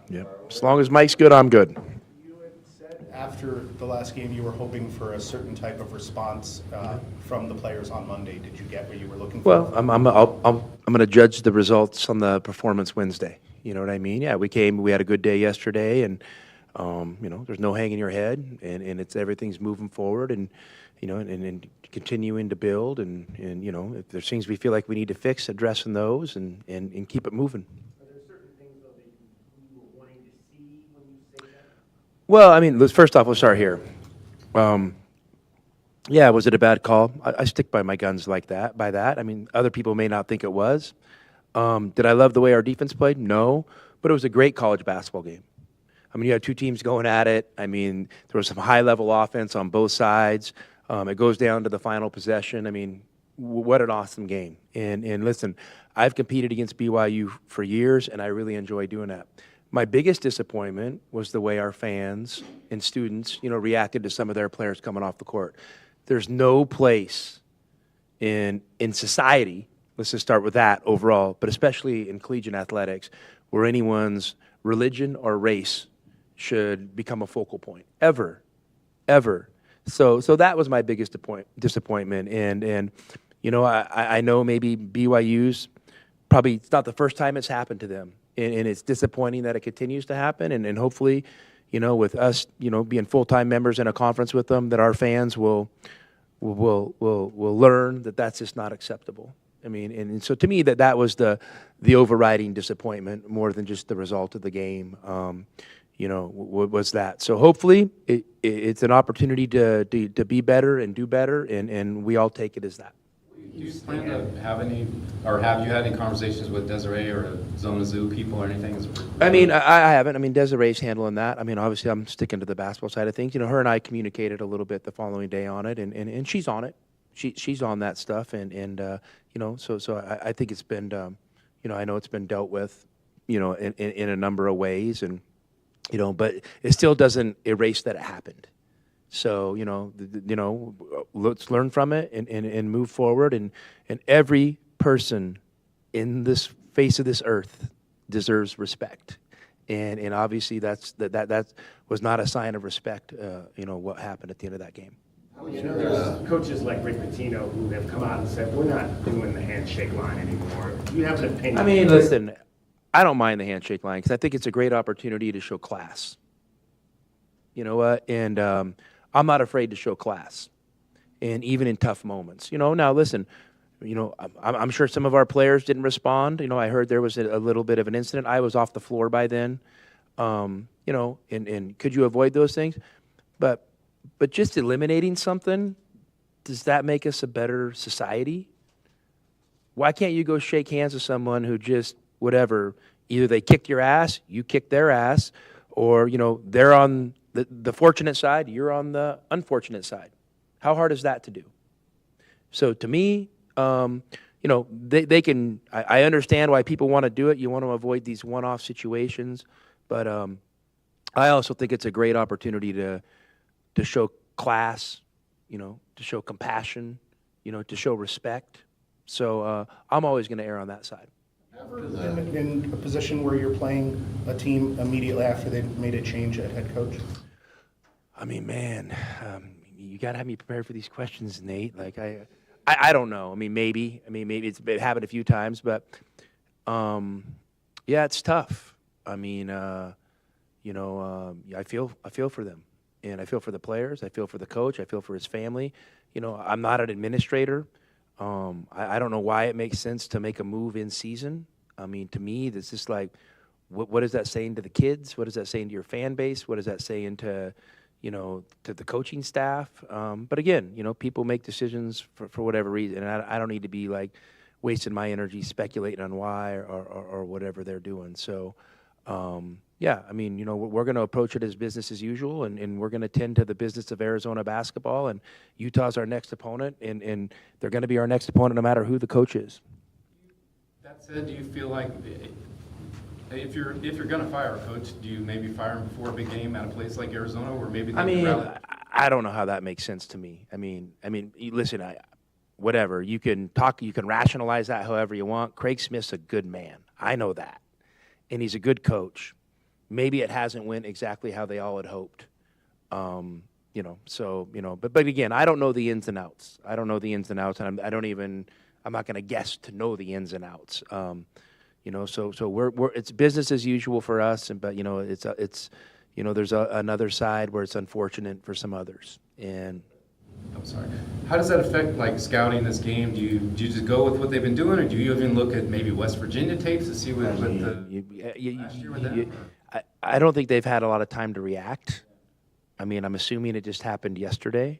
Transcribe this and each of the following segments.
Yep. As long as Mike's good, I'm good. You had said after the last game you were hoping for a certain type of response from the players on Monday. Did you get what you were looking for? Well, I'm going to judge the results on the performance Wednesday. You know what I mean? Yeah, we had a good day yesterday, and there's no hanging your head, and it's everything's moving forward, and and continuing to build, and if there's things we feel like we need to fix, addressing those, and keep it moving. Are there certain things, though, that you were wanting to see when you say that? Well, I mean, first off, we'll start here. Yeah, was it a bad call? I stick by my guns like that. By that, I mean other people may not think it was. Did I love the way our defense played? No, but it was a great college basketball game. I mean, you had two teams going at it. I mean, there was some high-level offense on both sides. It goes down to the final possession. I mean, what an awesome game. And listen, I've competed against BYU for years, and I really enjoy doing that. My biggest disappointment was the way our fans and students, reacted to some of their players coming off the court. There's no place in society, let's just start with that overall, but especially in collegiate athletics, where anyone's religion or race should become a focal point, ever. So that was my biggest disappointment. And I know maybe BYU's probably, it's not the first time it's happened to them. And it's disappointing that it continues to happen. And hopefully, with us, being full-time members in a conference with them, that our fans will learn that that's just not acceptable. I mean, and so to me, that was the overriding disappointment more than just the result of the game. Was that. So hopefully it's an opportunity to be better and do better, and we all take it as that. Do you plan to have any, or have you had any conversations with Desiree or Zona Zoo people or anything? I mean, I haven't. I mean, Desiree's handling that. I mean, obviously, I'm sticking to the basketball side of things. Her and I communicated a little bit the following day on it, and she's on it. She's on that stuff, and so I think it's been, I know it's been dealt with, in a number of ways, and but it still doesn't erase that it happened. So, let's learn from it and move forward. And every person in this face of this earth deserves respect. And obviously that was not a sign of respect, what happened at the end of that game. There's coaches like Rick Pitino who have come out and said, we're not doing the handshake line anymore. Do you have an opinion? I mean, listen, I don't mind the handshake line because I think it's a great opportunity to show class. You know what? And I'm not afraid to show class, and even in tough moments. Now listen, I'm sure some of our players didn't respond. I heard there was a little bit of an incident. I was off the floor by then. And could you avoid those things? But just eliminating something, does that make us a better society? Why can't you go shake hands with someone who just whatever? Either they kicked your ass, you kicked their ass, or they're on the fortunate side, you're on the unfortunate side. How hard is that to do? So to me, they can. I understand why people want to do it. You want to avoid these one-off situations, but I also think it's a great opportunity to show class, to show compassion, to show respect. So I'm always going to err on that side. Ever been in a position where you're playing a team immediately after they've made a change at head coach? I mean, man, you got to have me prepared for these questions, Nate. Like, I don't know. I mean, maybe it happened a few times, but yeah, it's tough. I mean, I feel for them, and I feel for the players. I feel for the coach. I feel for his family. I'm not an administrator. I don't know why it makes sense to make a move in season. I mean, to me, this is like, what is that saying to the kids? What is that saying to your fan base? What is that saying to to the coaching staff? But again, people make decisions for whatever reason, and I don't need to be like wasting my energy speculating on why or whatever they're doing. So, yeah, I mean, we're going to approach it as business as usual, and we're going to tend to the business of Arizona basketball, and Utah's our next opponent, and they're going to be our next opponent no matter who the coach is. That said, do you feel like if you're going to fire a coach, do you maybe fire him before a big game at a place like Arizona, or maybe? I don't know how that makes sense to me. I mean, listen, whatever you can rationalize that however you want. Craig Smith's a good man. I know that, and he's a good coach. maybe it hasn't went exactly how they all had hoped. But again, I don't know the ins and outs. I don't know the ins and outs, and I'm not going to guess to know the ins and outs. So we're it's business as usual for us, but there's another side where it's unfortunate for some others. And I'm sorry. How does that affect like scouting this game? Do you just go with what they've been doing, or do you even look at maybe West Virginia tapes to see what the last year with them? I don't think they've had a lot of time to react. I mean, I'm assuming it just happened yesterday.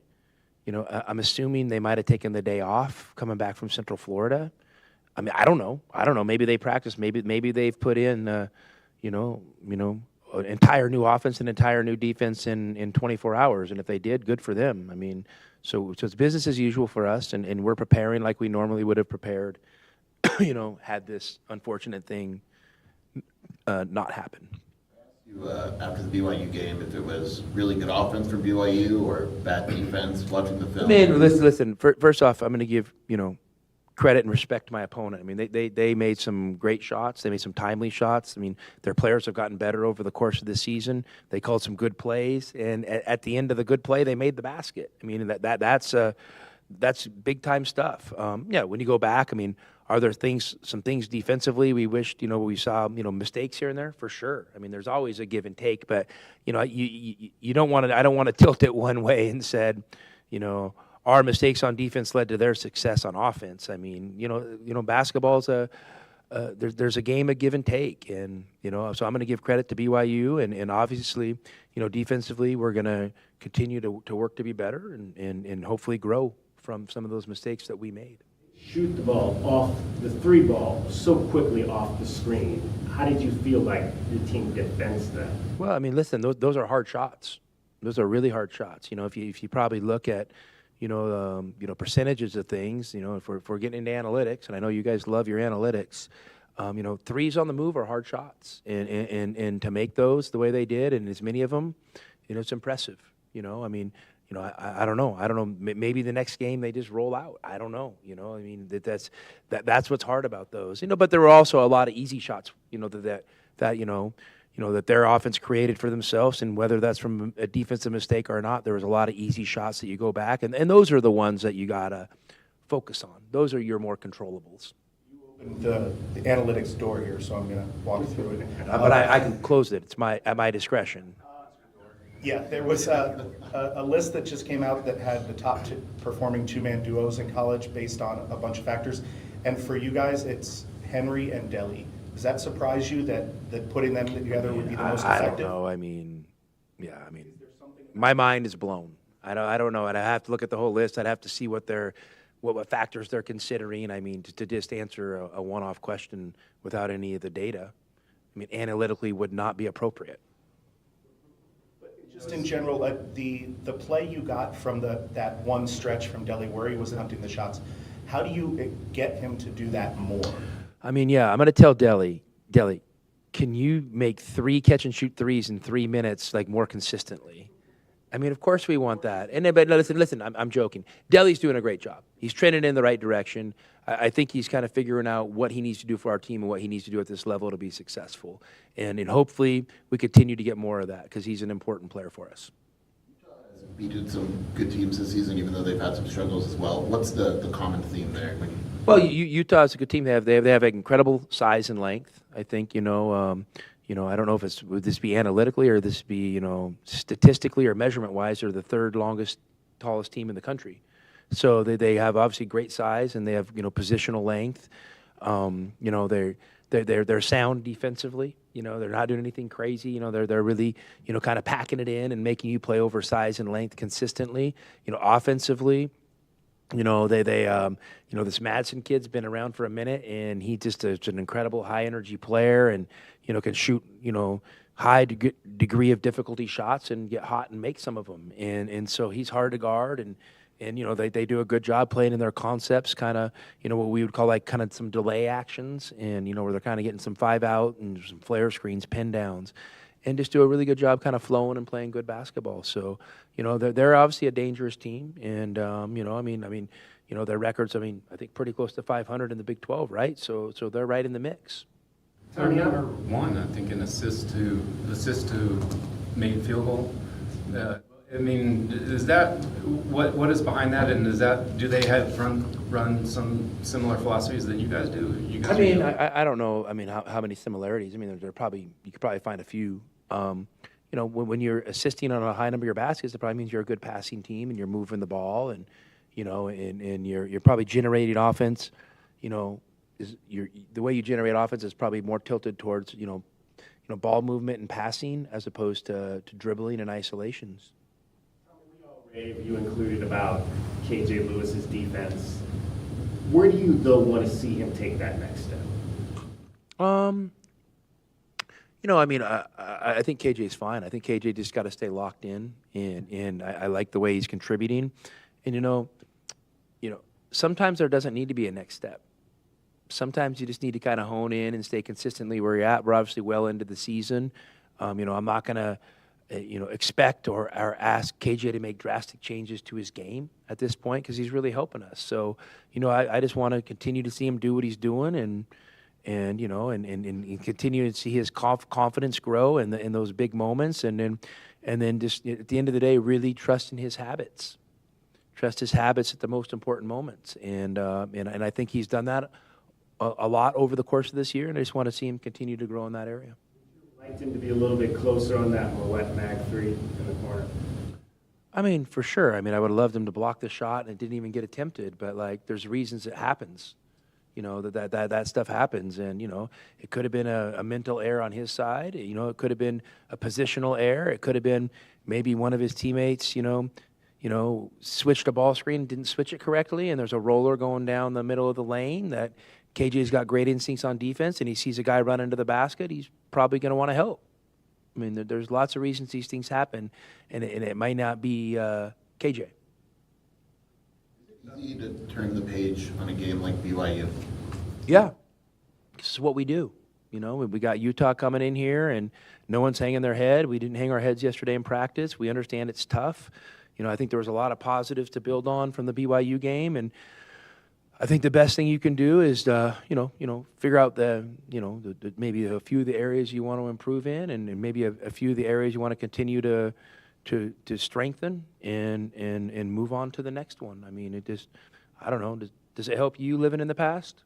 I'm assuming they might have taken the day off coming back from Central Florida. I mean, I don't know. Maybe they practiced. Maybe they've put in, an entire new offense and entire new defense in 24 hours. And if they did, good for them. I mean, so it's business as usual for us, and we're preparing like we normally would have prepared, had this unfortunate thing not happen. After the BYU game, if it was really good offense from BYU or bad defense, watching the film. Man, listen. First off, I'm going to give credit and respect to my opponent. I mean, they made some great shots. They made some timely shots. I mean, their players have gotten better over the course of the season. They called some good plays, and at the end of the good play, they made the basket. I mean, that's big time stuff. When you go back, I mean, are there some things defensively we wished, we saw, mistakes here and there? For sure. I mean, there's always a give and take, but, you don't want to, I don't want to tilt it one way and said, our mistakes on defense led to their success on offense. I mean, basketball's there's a game of give and take, and so I'm going to give credit to BYU, and obviously, defensively we're going to continue to work to be better and hopefully grow from some of those mistakes that we made. Shoot the ball off the three ball so quickly off the screen. How did you feel like the team defends that? Well, I mean, listen, those are hard shots. Those are really hard shots. If you probably look at percentages of things, if we're getting into analytics, and I know you guys love your analytics, threes on the move are hard shots, and to make those the way they did, and as many of them, it's impressive. I mean, I don't know. I don't know. Maybe the next game they just roll out. I don't know. I mean, that's what's hard about those. But there were also a lot of easy shots. That their offense created for themselves, and whether that's from a defensive mistake or not, there was a lot of easy shots that you go back, and those are the ones that you gotta focus on. Those are your more controllables. You opened the analytics door here, so I'm going to walk through it. But I can close it. It's at my discretion. Yeah, there was a list that just came out that had the top performing two-man duos in college based on a bunch of factors. And for you guys, it's Henry and Deli. Does that surprise you that putting them together would be the most effective? I don't know. I mean, my mind is blown. I don't know. I'd have to look at the whole list. I'd have to see what factors they're considering. I mean, to just answer a one-off question without any of the data, I mean, analytically would not be appropriate. Just in general, the play you got from that one stretch from Deli where he was attempting the shots, how do you get him to do that more? I mean, I'm going to tell Deli, can you make 3 catch-and-shoot threes in 3 minutes, like, more consistently? I mean, of course we want that. But listen, I'm joking. Deli's doing a great job. He's trending in the right direction. I think he's kind of figuring out what he needs to do for our team and what he needs to do at this level to be successful. And hopefully we continue to get more of that because he's an important player for us. Beaten some good teams this season, even though they've had some struggles as well. What's the common theme there? Well, Utah is a good team. They have incredible size and length. I think I don't know if would this be analytically or this be statistically or measurement wise, they're the third longest, tallest team in the country. So they have obviously great size and they have positional length. They're sound defensively. They're not doing anything crazy. They're really kind of packing it in and making you play over size and length consistently. Offensively. This Madsen kid's been around for a minute, and he just is an incredible high-energy player and, can shoot, high degree of difficulty shots and get hot and make some of them. And so he's hard to guard, and they do a good job playing in their concepts, kind of, what we would call like kind of some delay actions and, where they're kind of getting some 5-out and some flare screens, pin downs. And just do a really good job kind of flowing and playing good basketball. So, they're obviously a dangerous team. And, their records, I think pretty close to 500 in the Big 12, right? So they're right in the mix. Tony, Number one, I think, an assist to made field goal. I mean, is that what is behind that, and do they have run some similar philosophies that you guys do? You guys I mean, do? I don't know. I mean, how many similarities? I mean, you could probably find a few. You know, when you're assisting on a high number of your baskets, it probably means you're a good passing team and you're moving the ball, and you know, and you're probably generating offense. You know, the way you generate offense is probably more tilted towards ball movement and passing as opposed to dribbling and isolations. Rave, you included about KJ Lewis's defense. Where do you, though, want to see him take that next step? You know, I mean, I think KJ's fine. I think KJ just got to stay locked in, and I like the way he's contributing. And you know, sometimes there doesn't need to be a next step. Sometimes you just need to kind of hone in and stay consistently where you're at. We're obviously well into the season. You know, I'm not gonna, expect or ask KJ to make drastic changes to his game at this point because he's really helping us. So, you know, I just want to continue to see him do what he's doing and continue to see his confidence grow in those big moments, and then just at the end of the day, really trust in his habits. Trust his habits at the most important moments, and I think he's done that a lot over the course of this year, and I just want to see him continue to grow in that area. I'd like him to be a little bit closer on that Moet Mag 3 in the corner. I mean, for sure. I mean, I would have loved him to block the shot and it didn't even get attempted, but like, there's reasons it happens. You know, that stuff happens, and you know, it could have been a mental error on his side. You know, it could have been a positional error. It could have been maybe one of his teammates, switched a ball screen, didn't switch it correctly, and there's a roller going down the middle of the lane that KJ's got great instincts on defense, and he sees a guy run into the basket, he's probably going to want to help. I mean, there's lots of reasons these things happen, and it might not be KJ. Easy to turn the page on a game like BYU. Yeah, this is what we do. You know, we got Utah coming in here, and no one's hanging their head. We didn't hang our heads yesterday in practice. We understand it's tough. You know, I think there was a lot of positives to build on from the BYU game, and I think the best thing you can do is, figure out maybe a few of the areas you want to improve in, and maybe a few of the areas you want to continue to strengthen and move on to the next one. I mean, I don't know. Does it help you living in the past?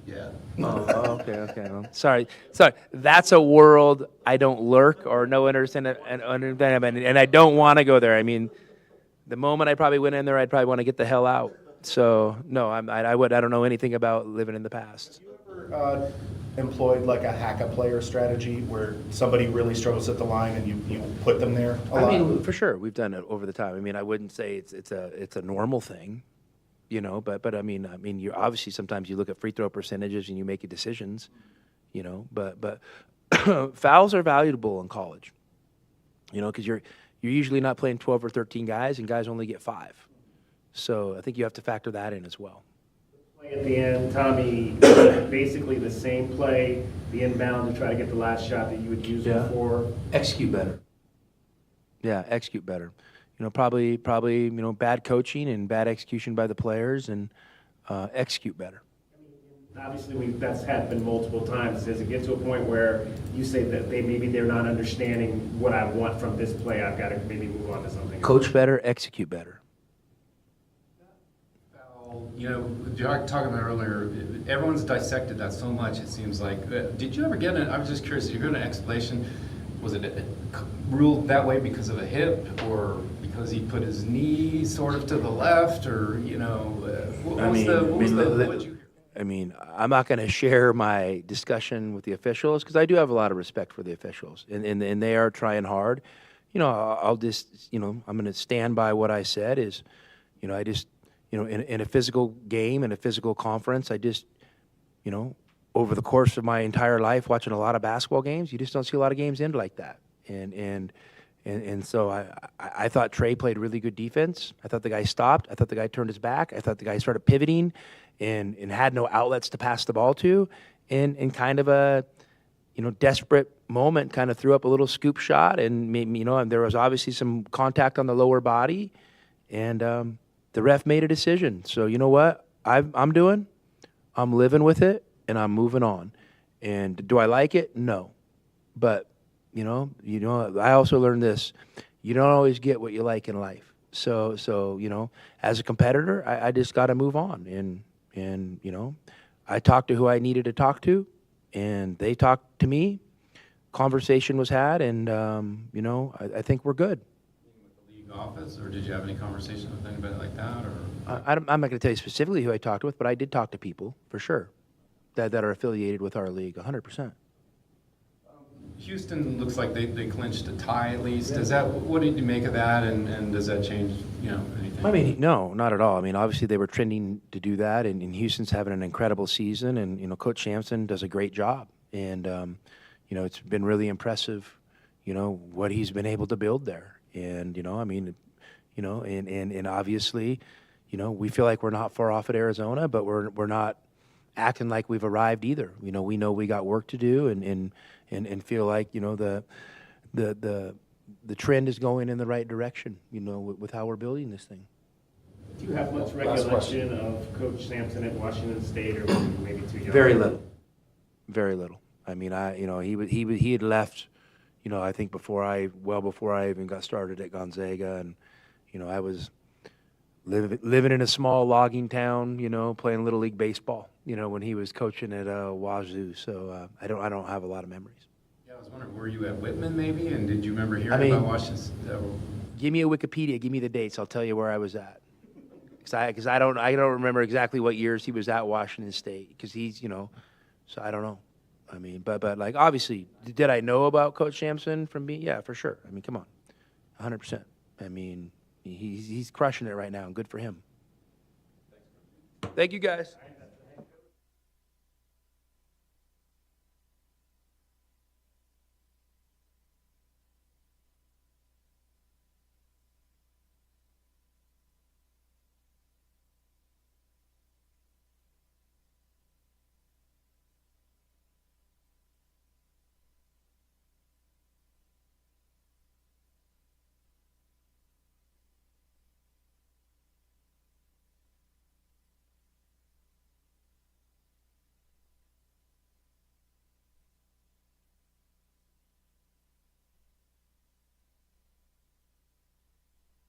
Yeah. Okay. Well, sorry. That's a world I don't lurk or no understand, and I don't want to go there. I mean, the moment I probably went in there, I'd probably want to get the hell out. So no, I don't know anything about living in the past. Ever employed like a hack a player strategy where somebody really struggles at the line and you put them there a lot? I mean, for sure, we've done it over the time. I mean, I wouldn't say it's a normal thing, but I mean, you obviously sometimes you look at free throw percentages and you make decisions, but fouls are valuable in college, because you're usually not playing 12 or 13 guys, and guys only get 5. So I think you have to factor that in as well. Play at the end, Tommy, basically the same play, the inbound to try to get the last shot that you would use before. Execute better. Yeah, execute better. Probably bad coaching and bad execution by the players, and execute better. Obviously, that's happened multiple times. Does it get to a point where you say that they're not understanding what I want from this play? I've got to maybe move on to something. Coach better, execute better. Talking about earlier, everyone's dissected that so much, it seems like. Did you ever get I was just curious, did you get an explanation? Was it ruled that way because of a hip, or because he put his knee sort of to the left, or, I mean, I'm not going to share my discussion with the officials because I do have a lot of respect for the officials, and they are trying hard. I'll just, I'm going to stand by what I said is, I just, in a physical game, in a physical conference, I just, over the course of my entire life watching a lot of basketball games, you just don't see a lot of games end like that. And so I thought Trey played really good defense. I thought the guy stopped. I thought the guy turned his back. I thought the guy started pivoting and had no outlets to pass the ball to. And kind of a, desperate moment, kind of threw up a little scoop shot. And, and there was obviously some contact on the lower body. And the ref made a decision. So you know what I'm doing? I'm living with it. and I'm moving on. And do I like it? No. But, I also learned this. You don't always get what you like in life. So as a competitor, I just got to move on. And I talked to who I needed to talk to, and they talked to me. Conversation was had, and, I think we're good. With the league office, or did you have any conversation with anybody like that, or? I'm not going to tell you specifically who I talked with, but I did talk to people, for sure, that are affiliated with our league, 100%. Houston looks like they clinched a tie at least. What did you make of that, and does that change, anything? I mean, no, not at all. I mean, obviously they were trending to do that, and Houston's having an incredible season, and Coach Sampson does a great job. And, it's been really impressive, what he's been able to build there. And, and obviously, we feel like we're not far off at Arizona, but we're not acting like we've arrived either. We know we got work to do, and feel like the trend is going in the right direction. With how we're building this thing. Do you have much recollection of Coach Sampson at Washington State, or maybe too young? Very little. Very little. I mean, he had left. I think before I even got started at Gonzaga, and I was living in a small logging town, playing little league baseball, when he was coaching at Wazoo. So I don't have a lot of memories. Yeah, I was wondering, were you at Whitman maybe, and did you remember hearing about Washington? Give me a Wikipedia, give me the dates, I'll tell you where I was at. Because I don't remember exactly what years he was at Washington State, because he's, so I don't know. I mean, but like, obviously, did I know about Coach Sampson from being? Yeah, for sure. I mean, come on, 100%. I mean, he's crushing it right now, and good for him. Thank you, guys.